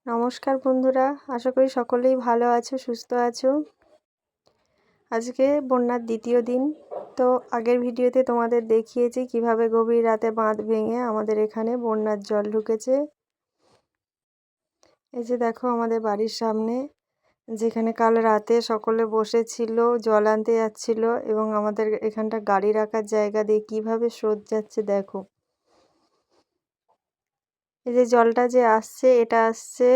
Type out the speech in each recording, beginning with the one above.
নমস্কার বন্ধুরা, আশা করি সকলেই ভালো আছো, সুস্থ আছো। আজকে বন্যার দ্বিতীয় দিন। তো আগের ভিডিওতে তোমাদের দেখিয়েছি কিভাবে গভীর রাতে বাঁধ ভেঙে আমাদের এখানে বন্যার জল ঢুকেছে। এই যে দেখো আমাদের বাড়ির সামনে, যেখানে কাল রাতে সকলে বসেছিল, জল আনতে যাচ্ছিল, এবং আমাদের এখানটা গাড়ি রাখার জায়গা দিয়ে কিভাবে স্রোত যাচ্ছে দেখো। এই যে জলটা যে আসছে, এটা আসছে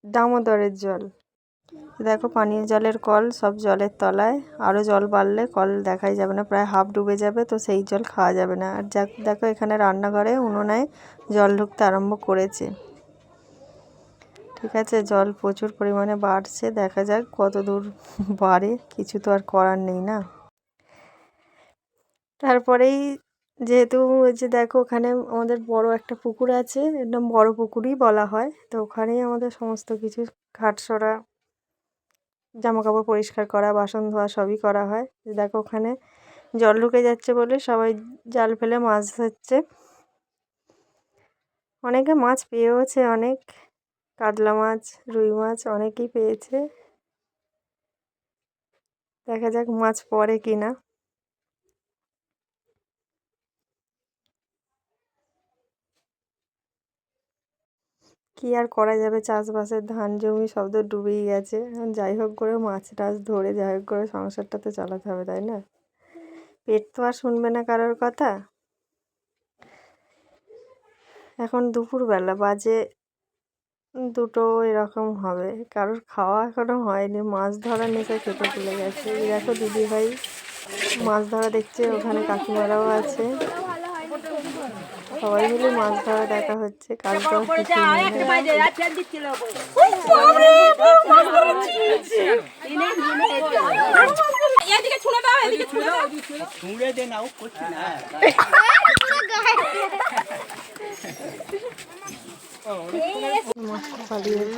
দামোদরের জল। দেখো পানীয় জলের কল সব জলের তলায়, আরও জল বাড়লে কল দেখাই যাবে না, প্রায় হাফ ডুবে যাবে, তো সেই জল খাওয়া যাবে না। আর দেখো এখানে রান্নাঘরে উনুনে জল ঢুকতে আরম্ভ করেছে। ঠিক আছে, জল প্রচুর পরিমাণে বাড়ছে, দেখা যাক কত দূর বাড়ে, কিছু তো আর করার নেই না। তারপরেই যেহেতু ওই যে দেখো ওখানে আমাদের বড় একটা পুকুর আছে, একদম বড় পুকুরই বলা হয়, তো ওখানেই আমাদের সমস্ত কিছু ঘাটসরা, জামাকাপড় পরিষ্কার করা, বাসন ধোয়া সবই করা হয়। দেখো ওখানে জল ঢুকে যাচ্ছে বলে সবাই জাল ফেলে মাছ ধরছে। অনেকে মাছ পেয়েওছে, অনেক কাতলা মাছ, রুই মাছ অনেকেই পেয়েছে। দেখা যাক মাছ পড়ে কিনা। কি আর করা যাবে, চাষবাসের ধান জমি সব তো ডুবেই গেছে। যাই হোক করে মাছ টাছ ধরে যাই হোক করে সংসারটা তো চালাতে হবে, তাই না? পেট তো আর শুনবে না কারোর কথা। এখন দুপুরবেলা বাজে 2টো এরকম হবে, কারোর খাওয়া এখনো হয়নি, মাছ ধরার নেশায় খেতে ভুলে গেছে। এই দেখো দিদিভাই মাছ ধরা দেখছে, ওখানে কাকিমারাও আছে, সবাই মিলে মাছ ধরা দেখা হচ্ছে। কাজটাও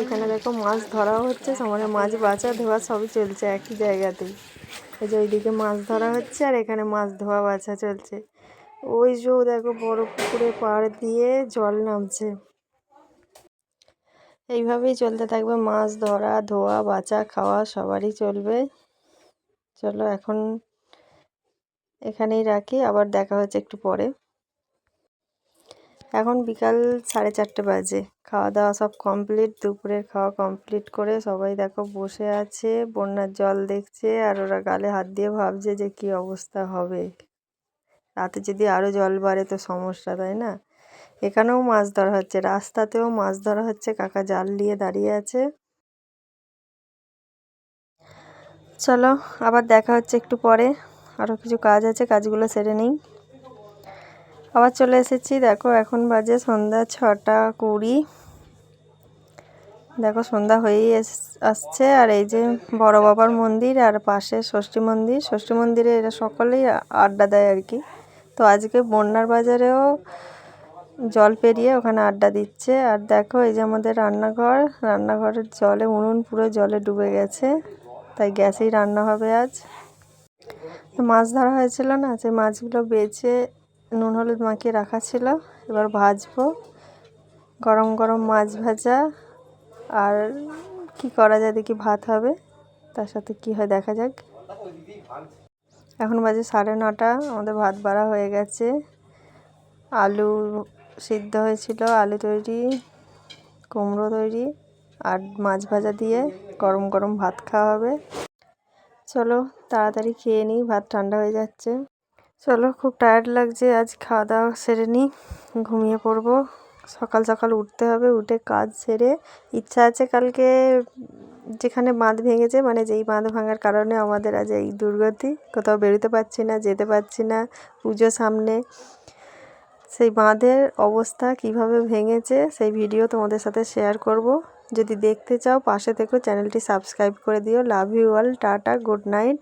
এখানে দেখো মাছ ধরাও হচ্ছে, সমানে মাছ বাঁচা ধোয়া সবই চলছে একই জায়গাতেই। এই যে ওইদিকে মাছ ধরা হচ্ছে আর এখানে মাছ ধোয়া বাছা চলছে। ওই যে দেখো বড় পুকুরে পাড় দিয়ে জল নামছে। এইভাবেই চলতে থাকবে, মাছ ধরা, ধোয়া, বাছা, খাওয়া সবারই চলবে। চলো এখন এখানেই রাখি, আবার দেখা হচ্ছে একটু পরে। এখন বিকাল 4:30 বাজে, খাওয়া দাওয়া সব কমপ্লিট, দুপুরের খাওয়া কমপ্লিট করে সবাই দেখো বসে আছে, বন্যার জল দেখছে, আর ওরা গালে হাত দিয়ে ভাবছে যে কি অবস্থা হবে, রাতে যদি আরও জল বাড়ে তো সমস্যা, তাই না? এখানেও মাছ ধরা হচ্ছে, রাস্তাতেও মাছ ধরা হচ্ছে, কাকা জাল নিয়ে দাঁড়িয়ে আছে। চলো আবার দেখা হচ্ছে একটু পরে, আরও কিছু কাজ আছে, কাজগুলো সেরে নিই। আবার চলে এসেছি, দেখো এখন বাজে সন্ধ্যা 6:20। দেখো সন্ধ্যা হয়েই আসছে, আর এই যে বড় বাবার মন্দির আর পাশে ষষ্ঠী মন্দির, ষষ্ঠী মন্দিরে এরা সকলেই আড্ডা দেয় আর কি। তো আজকে বন্যার বাজারেও জল পেরিয়ে ওখানে আড্ডা দিচ্ছে। আর দেখো এই যে আমাদের রান্নাঘর, রান্নাঘরের জলে উনুন পুরো জলে ডুবে গেছে, তাই গ্যাসেই রান্না হবে আজ। মাছ ধরা হয়েছিল না, সেই মাছগুলো বেছে নুন হলুদ মাখিয়ে রাখা ছিল, এবার ভাজবো। গরম গরম মাছ ভাজা, আর কি করা যায় দেখি, ভাত হবে, তার সাথে কি হয় দেখা যাক। এখন বাজে 9:30, আমাদের ভাত বাড়া হয়ে গেছে, আলু সিদ্ধ হয়েছিল, আলু তৈরি, কুমড়ো তৈরি, আর মাছ ভাজা দিয়ে গরম গরম ভাত খাওয়া হবে। চলো তাড়াতাড়ি খেয়ে নিই, ভাত ঠান্ডা হয়ে যাচ্ছে। চলো খুব টায়ার্ড লাগছে, আজ খাওয়া দাওয়া সেরে নিই, ঘুমিয়ে পড়বো। সকাল সকাল উঠতে হবে, উঠে কাজ সেরে ইচ্ছা আছে কালকে যেখানে বাঁধ ভেঙেছে, মানে যেই বাঁধ ভাঙার কারণে আমাদের আজ এই দুর্গতি, কোথাও বেরোতে পারছি না, যেতে পারছি না, পুজো সামনে, সেই বাঁধের অবস্থা কিভাবে ভেঙেছে সেই ভিডিও তোমাদের সাথে শেয়ার করব। যদি দেখতে চাও পাশে থেকো, চ্যানেলটি সাবস্ক্রাইব করে দিও। Love you all, tata, good night.